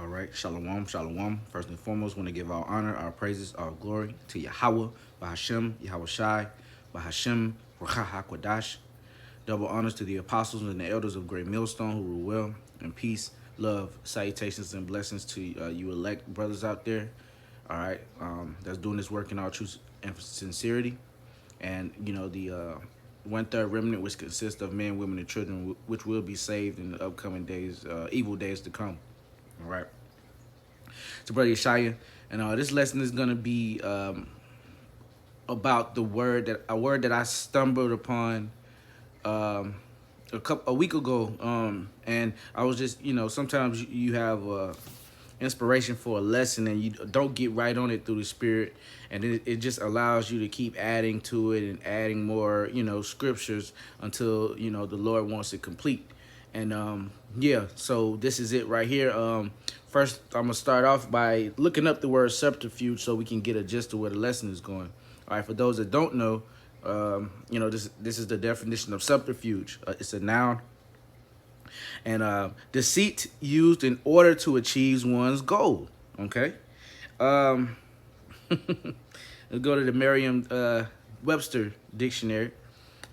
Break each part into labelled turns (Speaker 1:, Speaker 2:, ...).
Speaker 1: All right, shalom, shalom. First and foremost, want to give all honor, our praises, all glory to Yahweh, Bahashem, Yahweh Shai, Bahashem, Ruach HaKodash. Double honors to the apostles and the elders of Great Millstone who rule well in peace, love, salutations, and blessings to you elect brothers out there. All right, that's doing this work in all truth and sincerity. And, the one-third remnant, which consists of men, women, and children, which will be saved in the upcoming days, evil days to come. All right. So, Brother Yeshaya, and this lesson is gonna be about a word that I stumbled upon a week ago, and I was just, sometimes you have inspiration for a lesson and you don't get right on it through the Spirit, and it just allows you to keep adding to it and adding more, scriptures until the Lord wants it complete. And yeah, so this is it right here. First, I'm gonna start off by looking up the word subterfuge so we can get a gist of where the lesson is going. All right, for those that don't know, this is the definition of subterfuge. It's a noun, and deceit used in order to achieve one's goal. Okay. Let's go to the Merriam-Webster dictionary.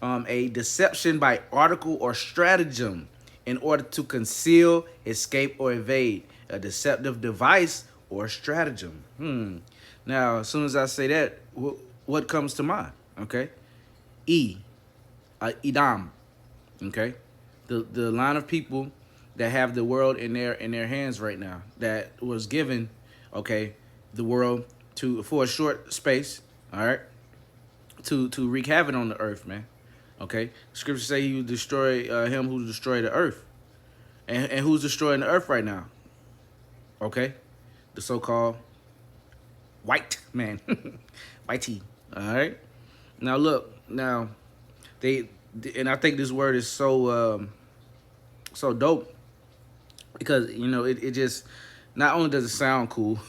Speaker 1: A deception by article or stratagem in order to conceal, escape, or evade. A deceptive device or stratagem. Now, as soon as I say that, what comes to mind? Okay. Edom. Okay. The line of people that have the world in their hands right now, that was given, okay, the world for a short space, all right, to wreak havoc on the earth, man. Okay, scripture say he would destroy him who destroyed the earth, and who's destroying the earth right now? Okay, the so-called white man, whitey. All right. Now look, and I think this word is so dope because it just not only does it sound cool,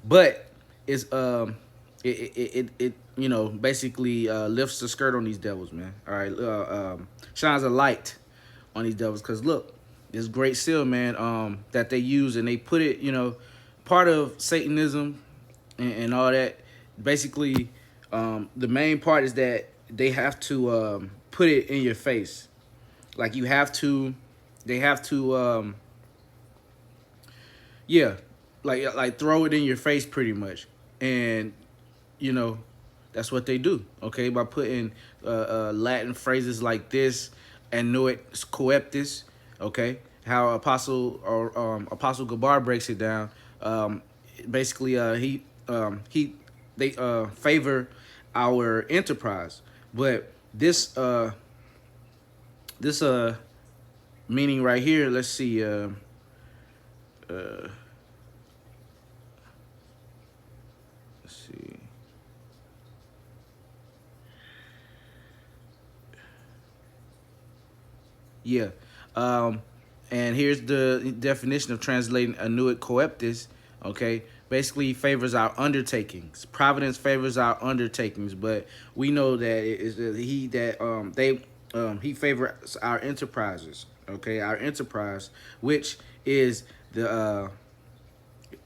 Speaker 1: but it's basically lifts the skirt on these devils, man. All right, shines a light on these devils because look, this great seal, man, that they use and they put it, part of Satanism and all that. Basically, the main part is that they have to put it in your face, like they have to, yeah, like throw it in your face pretty much, and that's what they do, okay, by putting Latin phrases like this, annuit coeptis, okay, how Apostle Gabar breaks it down. Basically, they favor our enterprise, but this meaning right here. Let's see. Let's see. Yeah. And here's the definition of translating annuit coeptis. Okay. Basically favors our undertakings. Providence favors our undertakings, but we know that he favors our enterprises. Okay, our enterprise, which is the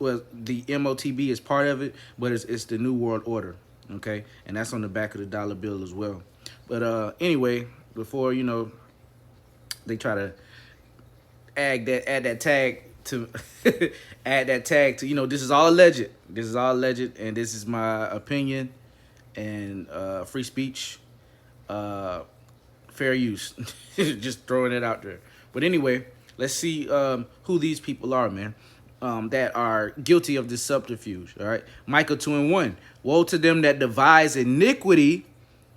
Speaker 1: MOTB is part of it, but it's the New World Order. Okay, and that's on the back of the dollar bill as well. But anyway, before they try to add that tag to add that tag to this is all alleged. This is all alleged, and this is my opinion and free speech, fair use. Just throwing it out there. But anyway, let's see who these people are, man. That are guilty of this subterfuge. All right, Micah 2:1. Woe to them that devise iniquity,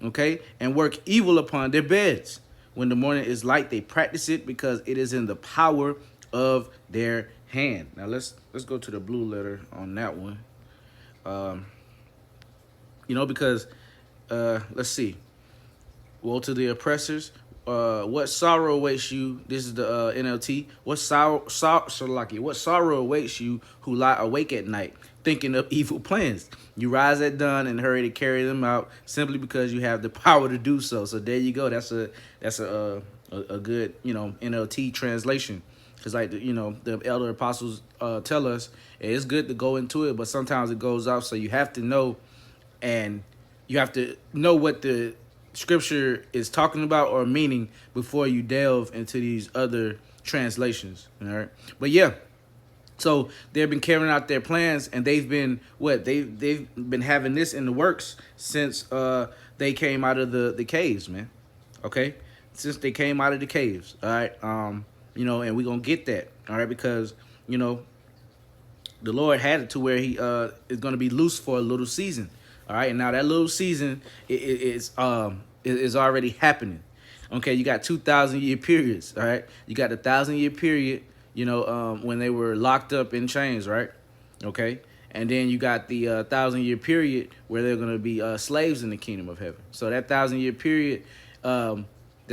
Speaker 1: okay, and work evil upon their beds. When the morning is light, they practice it because it is in the power of their hand. Now let's go to the blue letter on that one. Because let's see. Woe to the oppressors. What sorrow awaits you? This is the NLT. What sorrow awaits you who lie awake at night, thinking of evil plans? You rise at dawn and hurry to carry them out, simply because you have the power to do so. So there you go. That's a good NLT translation. Because like the elder apostles tell us it's good to go into it, but sometimes it goes off. So you have to know, and you have to know what the scripture is talking about or meaning before you delve into these other translations. All right, but yeah. So they've been carrying out their plans, and they've been they've been having this in the works since they came out of the caves, man. Okay, since they came out of the caves. All right, and we're gonna get that. All right, because the Lord had it to where He is gonna be loose for a little season. All right, and now that little season is already happening. Okay, you got 2,000-year periods. All right, you got the 1,000-year period. When they were locked up in chains, right? Okay, and then you got the 1,000-year period where they're gonna be slaves in the kingdom of heaven. So that 1,000-year period, the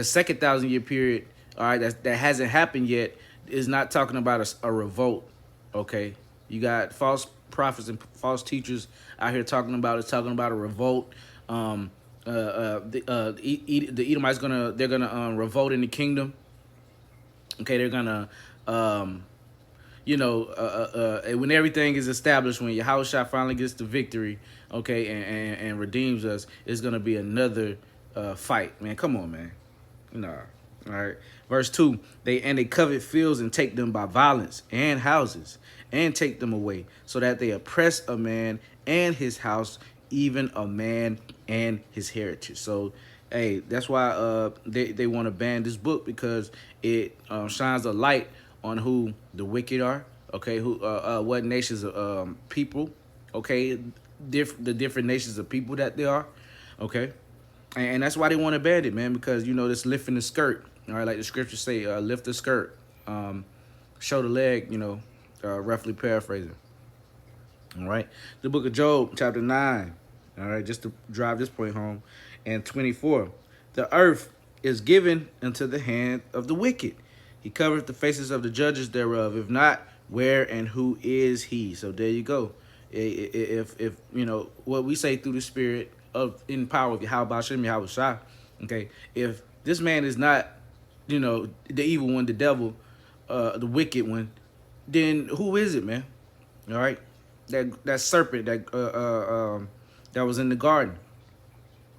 Speaker 1: second 1,000-year period, all right, that hasn't happened yet, is not talking about a revolt. Okay, you got false prophets and false teachers out here talking about a revolt. The Edomites they're gonna revolt in the kingdom. Okay, they're gonna when everything is established, when Yahushua finally gets the victory, okay, and redeems us, it's gonna be another fight, man. Come on, man. Nah. All right. Verse 2, they covet fields and take them by violence, and houses, and take them away, so that they oppress a man and his house, even a man and his heritage. So, hey, that's why they want to ban this book, because it shines a light on who the wicked are. Okay, who what nations of people. Okay, the different nations of people that they are. Okay, and that's why they want to ban it, man, because this lifting the skirt. All right, like the scriptures say, lift the skirt, show the leg. Roughly paraphrasing. All right, the book of Job, chapter 9. All right, just to drive this point home, and 24. The earth is given into the hand of the wicked. He covereth the faces of the judges thereof. If not, where and who is he? So there you go. If what we say through the Spirit of in power of Yahweh Shem Yahweh Shai, okay, if this man is not, the evil one, the devil, the wicked one, then who is it, man? All right, that serpent that was in the garden,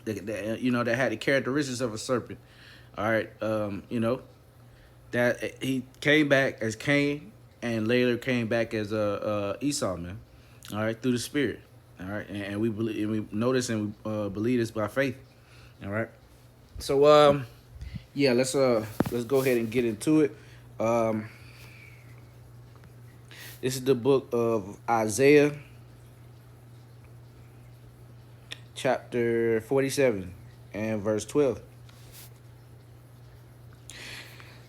Speaker 1: that had the characteristics of a serpent. All right, that he came back as Cain and later came back as Esau, man. All right, through the Spirit. All right, and we believe, and we know this, and we believe this by faith. All right, so yeah, let's go ahead and get into it. This is the book of Isaiah, chapter 47 and verse 12.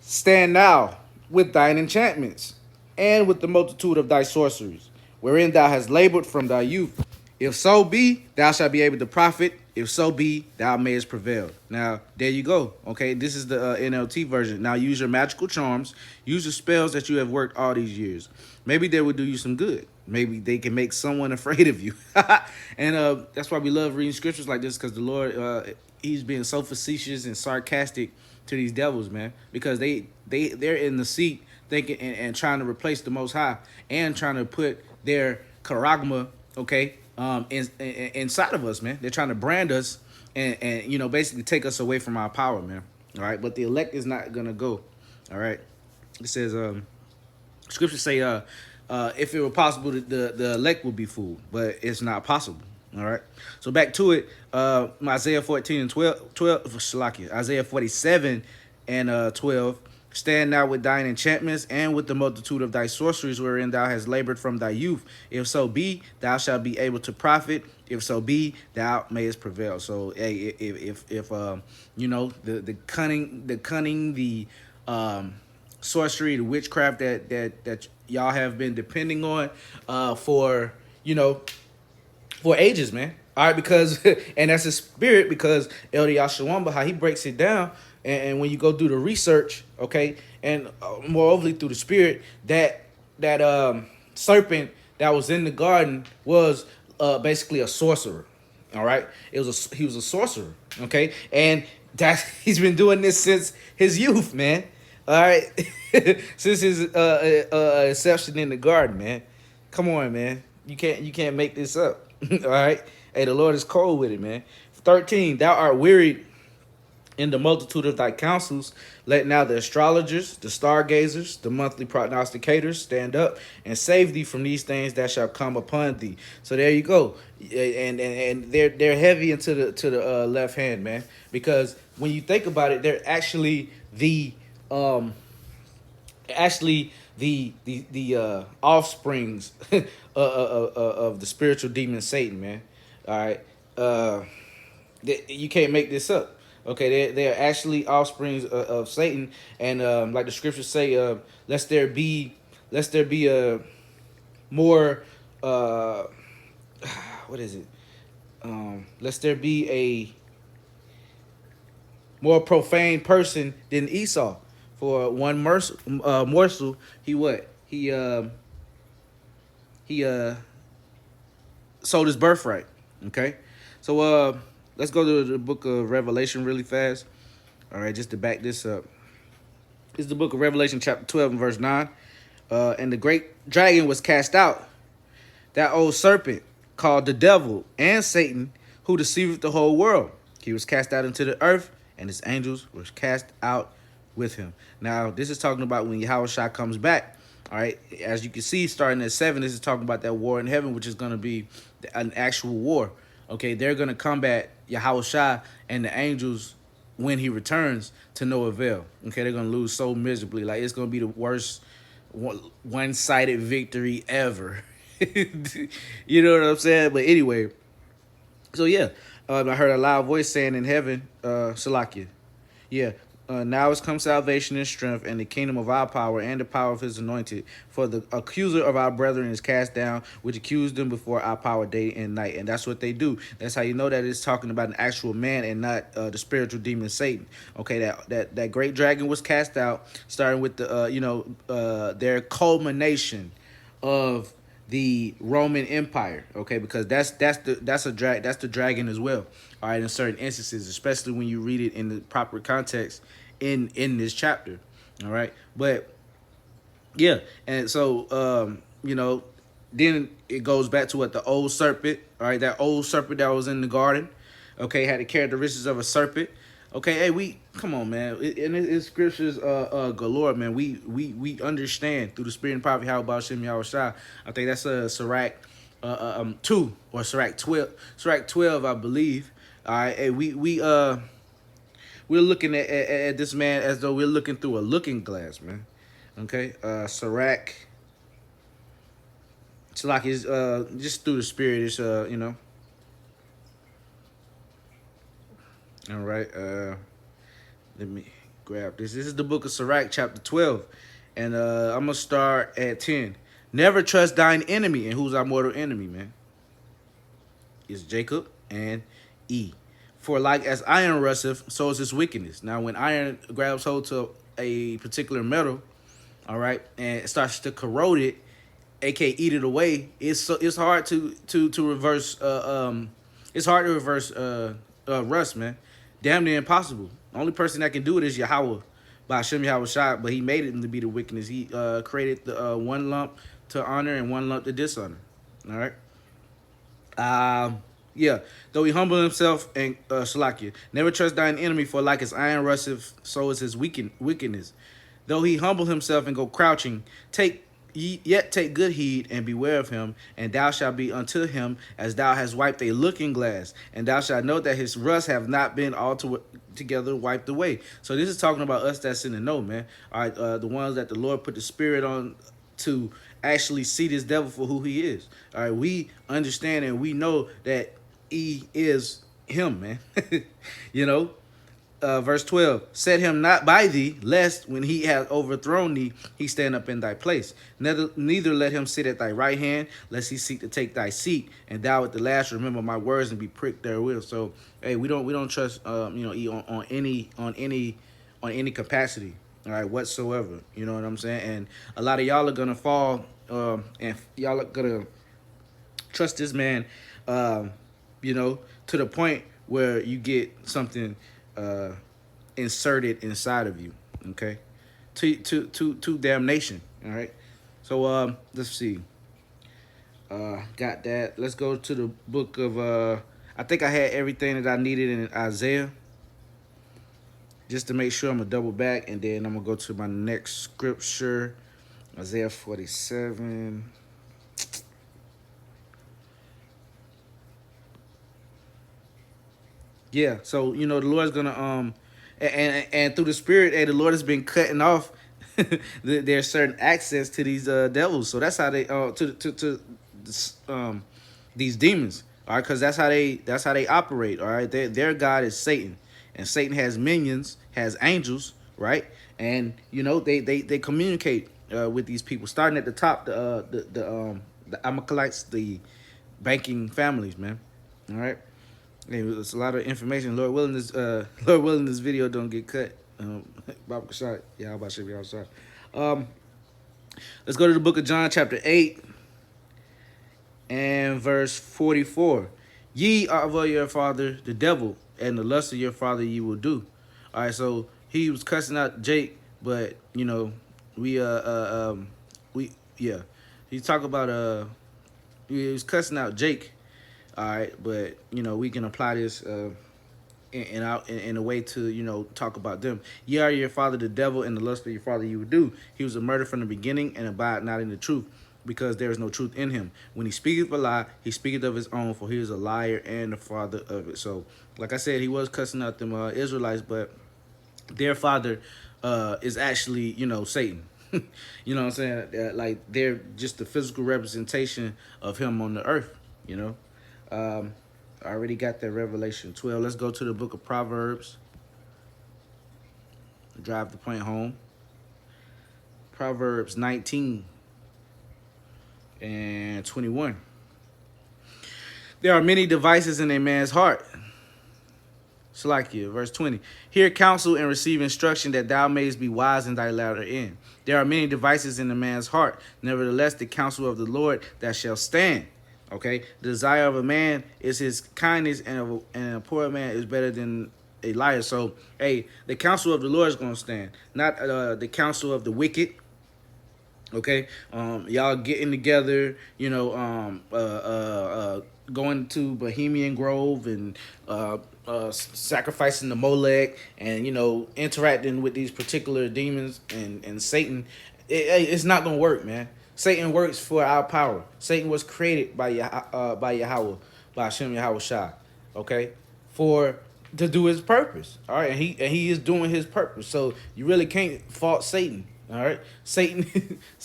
Speaker 1: Stand now with thine enchantments, and with the multitude of thy sorceries, wherein thou hast labored from thy youth. If so be, thou shalt be able to profit. If so be, thou mayest prevail. Now, there you go. Okay, this is the NLT version. Now, use your magical charms. Use the spells that you have worked all these years. Maybe they will do you some good. Maybe they can make someone afraid of you. And that's why we love reading scriptures like this, because the Lord, he's being so facetious and sarcastic to these devils, man, because they're in the seat thinking and trying to replace the Most High, and trying to put their charagma, okay, inside of us, man. They're trying to brand us and basically take us away from our power, man. All right, but the elect is not gonna go. All right, it says scriptures say if it were possible, the elect would be fooled, but it's not possible. All right, so back to it. Isaiah 14 and 12 Isaiah 47 and 12. Stand now with thine enchantments, and with the multitude of thy sorceries, wherein thou hast labored from thy youth. If so be, thou shalt be able to profit. If so be, thou mayest prevail. So, hey, if the cunning, the sorcery, the witchcraft that y'all have been depending on for ages, man. All right, because and that's his spirit, because Elder Yashawamba, how he breaks it down. And when you go do the research, okay, and moreover through the Spirit, that serpent that was in the garden was basically a sorcerer. All right, he was a sorcerer, okay, and he's been doing this since his youth, man. All right, since his exception in the garden, man. Come on, man. You can't make this up. All right. Hey, the Lord is cold with it, man. 13. Thou art wearied in the multitude of thy counsels. Let now the astrologers, the stargazers, the monthly prognosticators stand up and save thee from these things that shall come upon thee. So there you go, and they're heavy into the left hand, man, because when you think about it, they're um actually the offsprings of the spiritual demon Satan, man. All right, you can't make this up. Okay, they're actually offsprings of Satan, and like the scriptures say, lest there be a more what is it? Lest there be a more profane person than Esau. For one morsel, he what? He sold his birthright. Okay, so let's go to the book of Revelation really fast. All right, just to back this up. This is the book of Revelation, chapter 12, and verse 9. And the great dragon was cast out, that old serpent called the devil and Satan, who deceiveth the whole world. He was cast out into the earth, and his angels were cast out with him. Now, this is talking about when Yahushua comes back. All right, as you can see, starting at 7, this is talking about that war in heaven, which is going to be an actual war. Okay, they're going to combat Yahushua and the angels when he returns to no avail. Okay, they're going to lose so miserably. Like, it's going to be the worst one-sided victory ever. You know what I'm saying? But anyway, so yeah, I heard a loud voice saying in heaven, Salakia, yeah, now has come salvation and strength and the kingdom of our power and the power of his anointed. For the accuser of our brethren is cast down, which accused them before our power day and night. And that's what they do. That's how you know that it's talking about an actual man and not the spiritual demon Satan. Okay, that great dragon was cast out, starting with the their culmination of the Roman Empire, okay, because that's the dragon as well. All right, in certain instances, especially when you read it in the proper context in this chapter. All right, but yeah, and so then it goes back to what the old serpent. All right, that old serpent that was in the garden, okay, had the characteristics of a serpent. Okay, hey, we come on, man. In scriptures, galore, man. We understand through the spirit and power of Yahweh Shem Yahushua. I think that's Sirach 2 or Sirach 12. Sirach 12, I believe. All right, hey, we're looking at this man as though we're looking through a looking glass, man. Okay, Sirach. It's like it's just through the spirit. It's All right. Let me grab this. This is the book of Sirach, chapter 12. And I'm going to start at 10. Never trust thine enemy. And who's our mortal enemy, man? It's Jacob and E. For like as iron rusteth, so is his wickedness. Now, when iron grabs hold to a particular metal, all right, and it starts to corrode it, aka eat it away, it's hard to reverse it's hard to reverse rust, man. Damn near impossible. The only person that can do it is Yahweh by Hashem Yahweh Shai, but he made it to be the wickedness. He created the one lump to honor and one lump to dishonor. All right. Yeah. Though he humble himself and Shalakia, never trust thine enemy, for like his iron rusteth, so is his wickedness. Though he humble himself and go crouching, yet take good heed and beware of him, and thou shalt be unto him as thou hast wiped a looking glass, and thou shalt know that his rust have not been altogether wiped away. So this is talking about us that's in the know, man. All right, the ones that the Lord put the spirit on to actually see this devil for who he is. All right, we understand and we know that he is him, man. You know, verse 12, set him not by thee, lest when he hath overthrown thee, he stand up in thy place. Neither let him sit at thy right hand, lest he seek to take thy seat, and thou at the last remember my words and be pricked therewith. So, hey, we don't trust on any capacity, all right, whatsoever. You know what I'm saying? And a lot of y'all are gonna fall, and y'all are gonna trust this man, to the point where you get something inserted inside of you, okay? to damnation. All right. So let's see. Got that. Let's go to the book of I think I had everything that I needed in Isaiah. Just to make sure, I'm gonna double back, and then I'm gonna go to my next scripture, Isaiah 47. Yeah, so the Lord's gonna and through the Spirit, the Lord has been cutting off there's certain access to these devils. So that's how they to these demons. All right, because that's how they operate. All right, their God is Satan, and Satan has minions, has angels, right? And they communicate with these people, starting at the top, the Amalekites, the banking families, man. All right. Hey, it's a lot of information. Lord willing, this video don't get cut. Bob Kashad, yeah, how about you outside? Um, let's go to the book of John, chapter 8, and verse 44. Ye are of your father, the devil, and the lust of your father ye will do. All right, so he was cussing out Jake, but we we yeah, he talk about he was cussing out Jake. All right, but we can apply this in a way to talk about them. Ye are your father the devil, and the lust of your father you would do. He was a murderer from the beginning, and abide not in the truth, because there is no truth in him. When he speaketh a lie, he speaketh of his own, for he is a liar and the father of it. So, like I said, he was cussing out them Israelites, but their father is actually Satan. You know what I'm saying? Like they're just the physical representation of him on the earth. I already got that Revelation 12. Let's go to the book of Proverbs. Drive the point home. Proverbs 19 and 21. There are many devices in a man's heart. Salakia, verse 20. Hear counsel and receive instruction, that thou mayest be wise in thy latter end. There are many devices in a man's heart. Nevertheless, the counsel of the Lord that shall stand. Okay, the desire of a man is his kindness, and a poor man is better than a liar. So, hey, the counsel of the Lord is going to stand, not the counsel of the wicked. Okay, y'all getting together, going to Bohemian Grove and sacrificing the Molech, and interacting with these particular demons and Satan. It's not gonna work, man. Satan works for our power. Satan was created by Yahweh, by Hashem Yahweh Shai, okay, to do his purpose. All right, and he is doing his purpose. So you really can't fault Satan. All right, Satan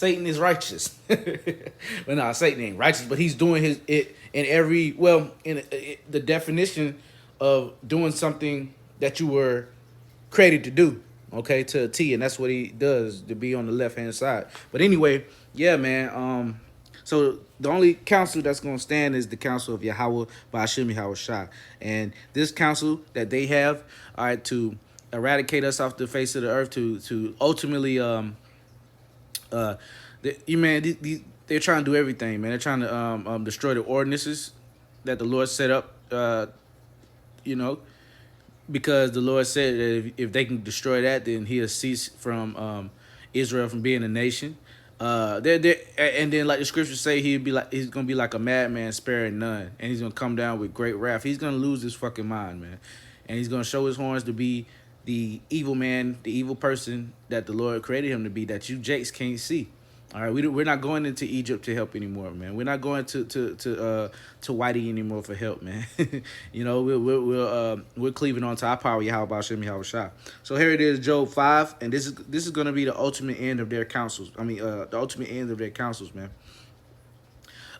Speaker 1: is righteous. Well, no, Satan ain't righteous, but he's doing it in the definition of doing something that you were created to do. Okay, to a T, and that's what he does, to be on the left hand side. But anyway, yeah, man. So the only counsel that's gonna stand is the counsel of Yahweh by Hashem Yahweh Shai, and this counsel that they have, all right, to eradicate us off the face of the earth, to ultimately they're trying to do everything, man. They're trying to destroy the ordinances that the Lord set up, because the Lord said that if they can destroy that, then he'll cease from Israel from being a nation. And then, like the scriptures say, he's gonna be like a madman, sparing none, and he's gonna come down with great wrath. He's gonna lose his fucking mind, man, and he's gonna show his horns to be the evil man, the evil person that the Lord created him to be, that you Jakes can't see. All right, we're not going into Egypt to help anymore, man. We're not going to Whitey anymore for help, man. We're cleaving on to our power, Yahweh Shem Yahweh Shah. So here it is, Job 5, and this is going to be the ultimate end of their counsels. The ultimate end of their counsels, man.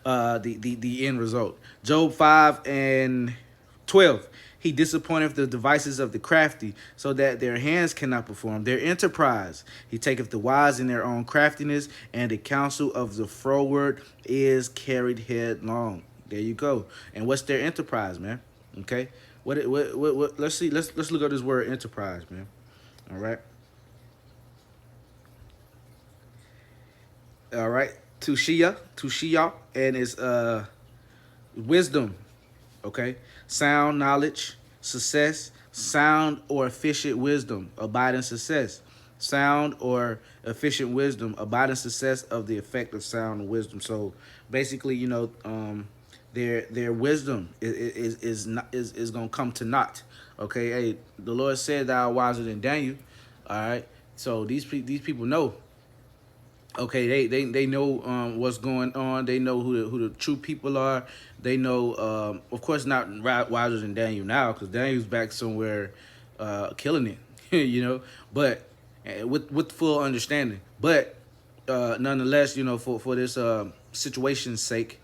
Speaker 1: The end result. Job 5 and 12. He disappointeth the devices of the crafty, so that their hands cannot perform their enterprise. He taketh the wise in their own craftiness, and the counsel of the froward is carried headlong. There you go. And what's their enterprise, man? Okay. What let's see. Let's look at this word enterprise, man. All right. All right. Tushia, and it's wisdom. Okay. Sound knowledge, success, sound or efficient wisdom, abiding success. sound or efficient wisdom, abiding success of the effect of sound wisdom. So basically, their wisdom is gonna come to naught. Okay, hey, the Lord said thou art wiser than Daniel. All right, so these people know. Okay, they know what's going on. They know who the true people are. They know, of course, not wiser than Daniel now, because Daniel's back somewhere, killing it, But with full understanding. But nonetheless, for this situation's sake,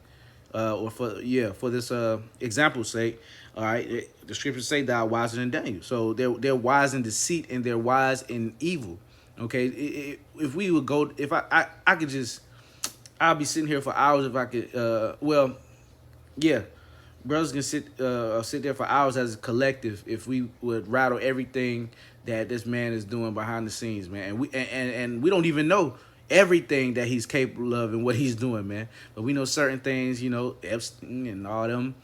Speaker 1: or for this example's sake, all right, the scriptures say thou art wiser than Daniel. So they're wise in deceit and they're wise in evil. Okay, if we would go, if I could just, I'll be sitting here for hours if I could. Well, yeah, brothers can sit there for hours as a collective if we would rattle everything that this man is doing behind the scenes, man. And we don't even know everything that he's capable of and what he's doing, man. But we know certain things, Epstein and all them.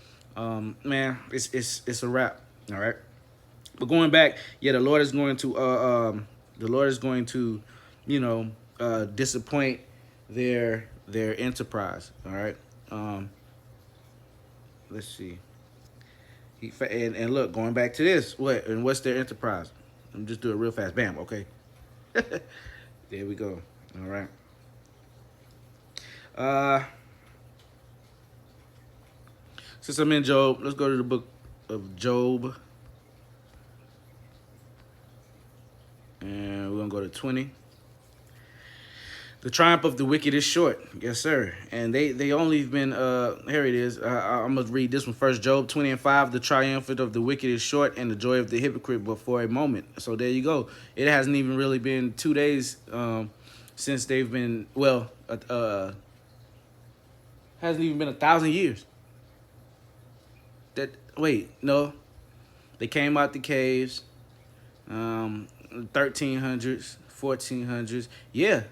Speaker 1: Man, it's a wrap. All right. But going back, yeah, the Lord is going to, disappoint their enterprise. All right. Let's see. And look, going back to this, what's their enterprise? Let me just do it real fast. Bam. Okay. There we go. All right. Since I'm in Job, let's go to the book of Job. And we're going to go to 20. The triumph of the wicked is short. Yes, sir. And they only been, here it is. I'm going to read this one first. Job 20:5. The triumph of the wicked is short and the joy of the hypocrite but for a moment. So there you go. It hasn't even really been 2 days since they've been, hasn't even been 1,000 years. No. They came out the caves, 1300s, 1400s. Yeah.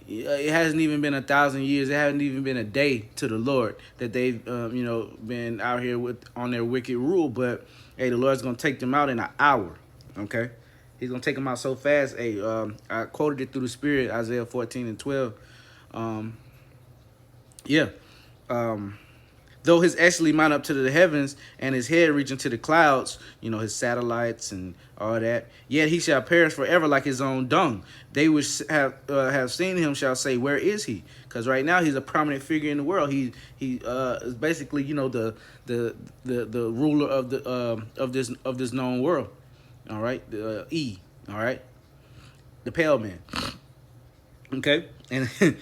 Speaker 1: It hasn't even been 1,000 years. It hasn't even been a day to the Lord that they've, been out here on their wicked rule. But hey, the Lord's gonna take them out in an hour. Okay, He's gonna take them out so fast. Hey, I quoted it through the Spirit, Isaiah 14:12. Yeah. Though his actually mount up to the heavens and his head reaching to the clouds, his satellites and all that, yet he shall perish forever like his own dung. They which have seen him shall say, where is he? Because right now he's a prominent figure in the world. He is basically, the ruler of this known world. All right, the all right, the pale man. Okay, and he's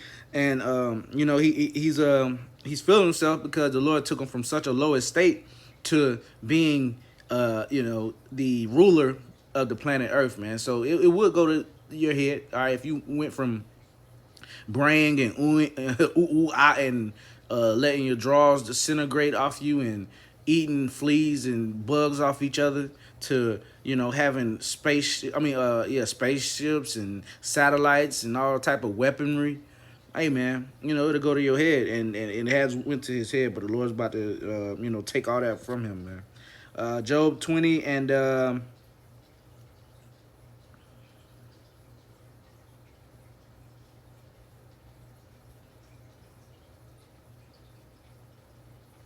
Speaker 1: feeling himself because the Lord took him from such a low estate to being the ruler of the planet Earth, man. So it would go to your head, all right, if you went from braying and and letting your drawers disintegrate off you and eating fleas and bugs off each other to having spaceships and satellites and all type of weaponry. Hey man, it'll go to your head, and it has went to his head, but the Lord's about to take all that from him, man. Job 20 and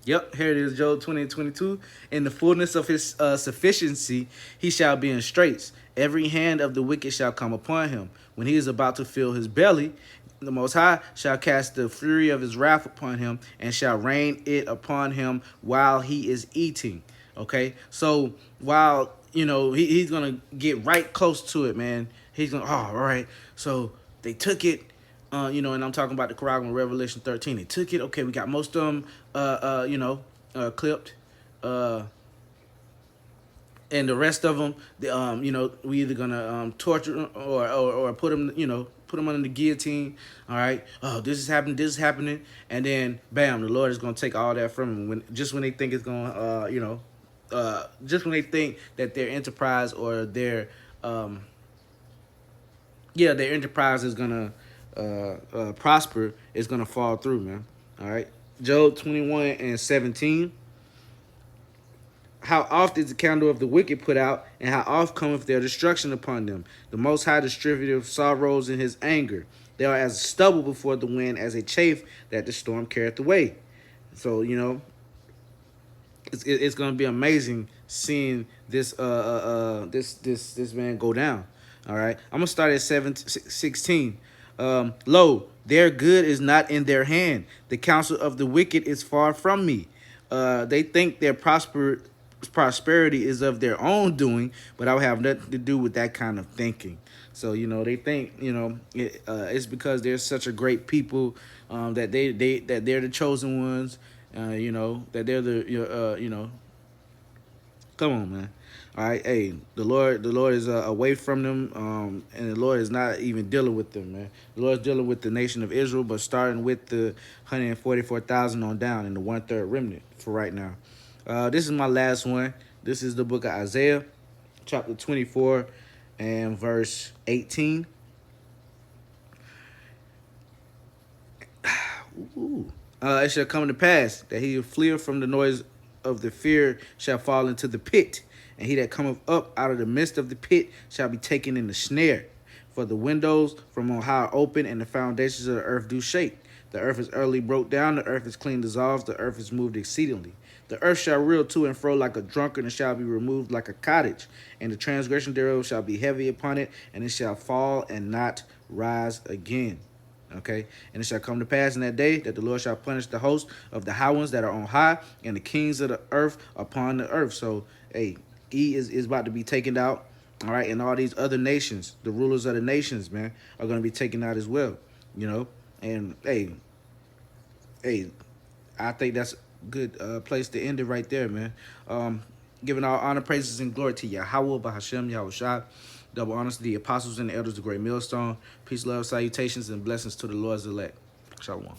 Speaker 1: yep, here it is, Job 20 and 22. In the fullness of his sufficiency, he shall be in straits. Every hand of the wicked shall come upon him. When he is about to fill his belly, the Most High shall cast the fury of his wrath upon him and shall rain it upon him while he is eating. Okay, so while, he's going to get right close to it, man. He's going to, all right, so they took it. And I'm talking about the Quran in Revelation 13. They took it. Okay, we got most of them, clipped. And the rest of them, we either gonna torture them or put them, put them under the guillotine. All right. Oh, this is happening. This is happening. And then, bam, the Lord is gonna take all that from them when they think it's gonna, just when they think that their enterprise or their enterprise is gonna prosper, is gonna fall through, man. All right. Job 21 and 17. How oft is the candle of the wicked put out, and how oft cometh their destruction upon them? The Most High distributeth sorrows in his anger. They are as stubble before the wind, as a chaff that the storm carrieth away. So, it's going to be amazing seeing this man go down. All right, I'm gonna start at 16. Lo, their good is not in their hand. The counsel of the wicked is far from me. They think their prosperity is of their own doing, but I will have nothing to do with that kind of thinking. So they think it's because they're such a great people, that that they're the chosen ones. That they're the. Come on, man. All right, hey, the Lord is away from them, and the Lord is not even dealing with them, man. The Lord is dealing with the nation of Israel, but starting with the 144,000 on down and the 1/3 remnant for right now. This is my last one. This is the book of Isaiah, chapter 24 and verse 18. Ooh. It shall come to pass that he who fleeth from the noise of the fear shall fall into the pit, and he that cometh up out of the midst of the pit shall be taken in the snare. For the windows from on high are open, and the foundations of the earth do shake. The earth is early broke down, the earth is clean dissolved, the earth is moved exceedingly. The earth shall reel to and fro like a drunkard, and shall be removed like a cottage. And the transgression thereof shall be heavy upon it, and it shall fall and not rise again. Okay, and it shall come to pass in that day that the Lord shall punish the host of the high ones that are on high, and the kings of the earth upon the earth. So, hey, he is about to be taken out. All right, and all these other nations, the rulers of the nations, man, are going to be taken out as well. And hey, I think that's a good place to end it right there, man. Giving all honor, praises, and glory to Yahweh, Bahashem, Yahushua. Double honors to the apostles and the elders of the great millstone. Peace, love, salutations, and blessings to the Lord's elect. Shalom.